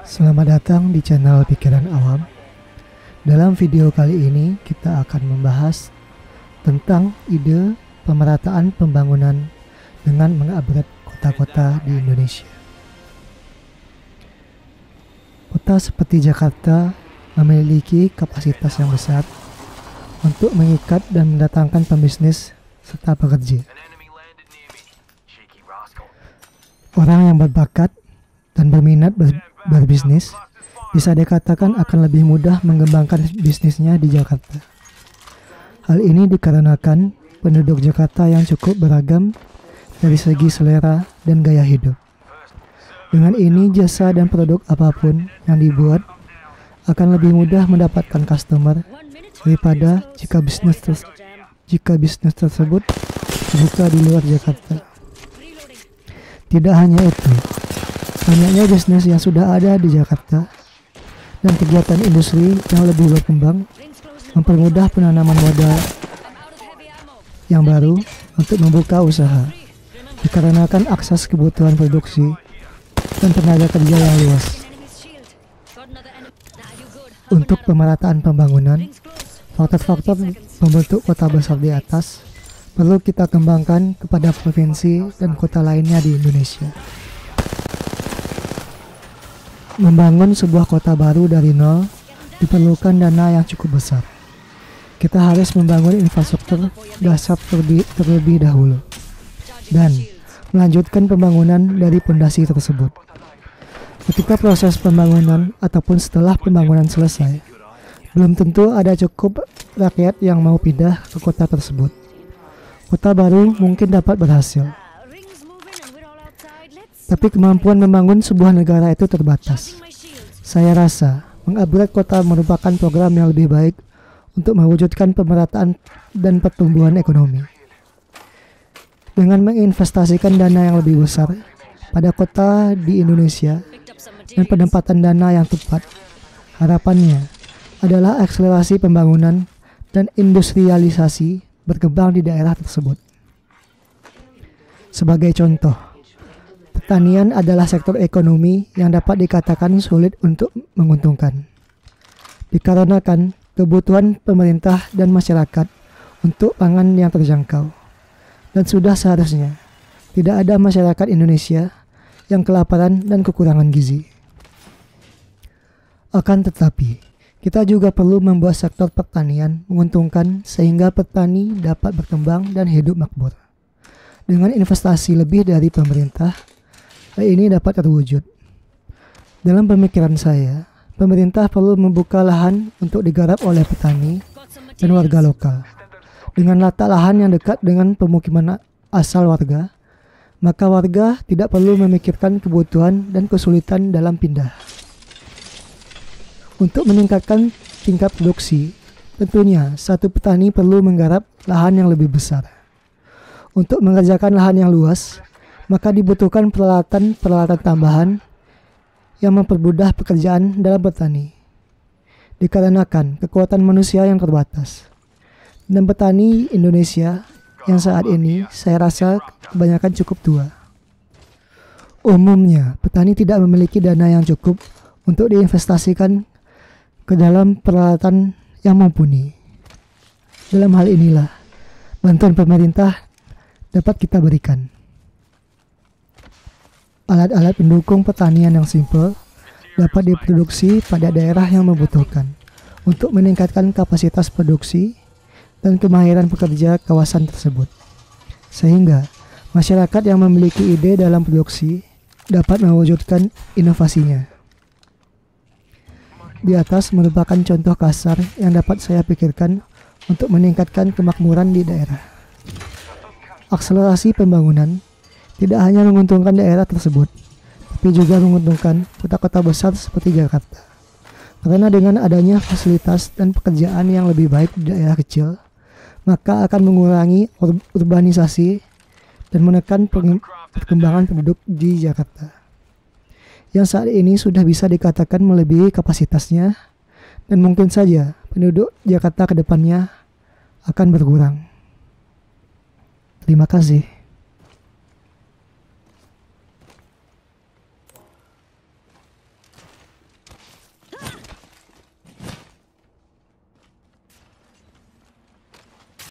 Selamat datang di channel Pikiran Awam. Dalam video kali ini kita akan membahas tentang ide pemerataan pembangunan dengan mengupgrade kota-kota di Indonesia. Kota seperti Jakarta memiliki kapasitas yang besar untuk mengikat dan mendatangkan pembisnis serta pekerja. Orang yang berbakat dan berminat berbisnis bisa dikatakan akan lebih mudah mengembangkan bisnisnya di Jakarta. Hal ini dikarenakan penduduk Jakarta yang cukup beragam dari segi selera dan gaya hidup. Dengan ini, jasa dan produk apapun yang dibuat akan lebih mudah mendapatkan customer daripada jika bisnis tersebut dibuka di luar Jakarta. Tidak hanya itu, banyaknya bisnis yang sudah ada di Jakarta dan kegiatan industri yang lebih berkembang mempermudah penanaman modal yang baru untuk membuka usaha, dikarenakan akses kebutuhan produksi dan tenaga kerja yang luas. Untuk pemerataan pembangunan, faktor-faktor pembentuk kota besar di atas perlu kita kembangkan kepada provinsi dan kota lainnya di Indonesia. Membangun sebuah kota baru dari nol diperlukan dana yang cukup besar. Kita harus membangun infrastruktur dasar terlebih dahulu dan melanjutkan pembangunan dari pondasi tersebut. Ketika proses pembangunan ataupun setelah pembangunan selesai, belum tentu ada cukup rakyat yang mau pindah ke kota tersebut. Kota baru mungkin dapat berhasil, tapi kemampuan membangun sebuah negara itu terbatas. Saya rasa mengupgrade kota merupakan program yang lebih baik untuk mewujudkan pemerataan dan pertumbuhan ekonomi. Dengan menginvestasikan dana yang lebih besar pada kota di Indonesia dan penempatan dana yang tepat, harapannya adalah akselerasi pembangunan dan industrialisasi berkembang di daerah tersebut. Sebagai contoh, pertanian adalah sektor ekonomi yang dapat dikatakan sulit untuk menguntungkan, dikarenakan kebutuhan pemerintah dan masyarakat untuk pangan yang terjangkau. Dan sudah seharusnya tidak ada masyarakat Indonesia yang kelaparan dan kekurangan gizi. Akan tetapi, kita juga perlu membuat sektor pertanian menguntungkan sehingga petani dapat berkembang dan hidup makmur. Dengan investasi lebih dari pemerintah, ini dapat terwujud. Dalam pemikiran saya, pemerintah perlu membuka lahan untuk digarap oleh petani dan warga lokal. Dengan letak lahan yang dekat dengan pemukiman asal warga, maka warga tidak perlu memikirkan kebutuhan dan kesulitan dalam pindah. Untuk meningkatkan tingkat produksi, tentunya satu petani perlu menggarap lahan yang lebih besar. Untuk mengerjakan lahan yang luas, maka dibutuhkan peralatan tambahan yang mempermudah pekerjaan dalam bertani, dikarenakan kekuatan manusia yang terbatas. Dan petani Indonesia yang saat ini saya rasa kebanyakan cukup tua. Umumnya, petani tidak memiliki dana yang cukup untuk diinvestasikan ke dalam peralatan yang mumpuni. Dalam hal inilah bantuan pemerintah dapat kita berikan. Alat-alat pendukung pertanian yang simpel dapat diproduksi pada daerah yang membutuhkan untuk meningkatkan kapasitas produksi dan kemahiran pekerja kawasan tersebut, sehingga masyarakat yang memiliki ide dalam produksi dapat mewujudkan inovasinya. Di atas merupakan contoh kasar yang dapat saya pikirkan untuk meningkatkan kemakmuran di daerah. Akselerasi pembangunan tidak hanya menguntungkan daerah tersebut, tapi juga menguntungkan kota-kota besar seperti Jakarta. Karena dengan adanya fasilitas dan pekerjaan yang lebih baik di daerah kecil, maka akan mengurangi urbanisasi dan menekan perkembangan penduduk di Jakarta, yang saat ini sudah bisa dikatakan melebihi kapasitasnya, dan mungkin saja penduduk Jakarta ke depannya akan berkurang. Terima kasih.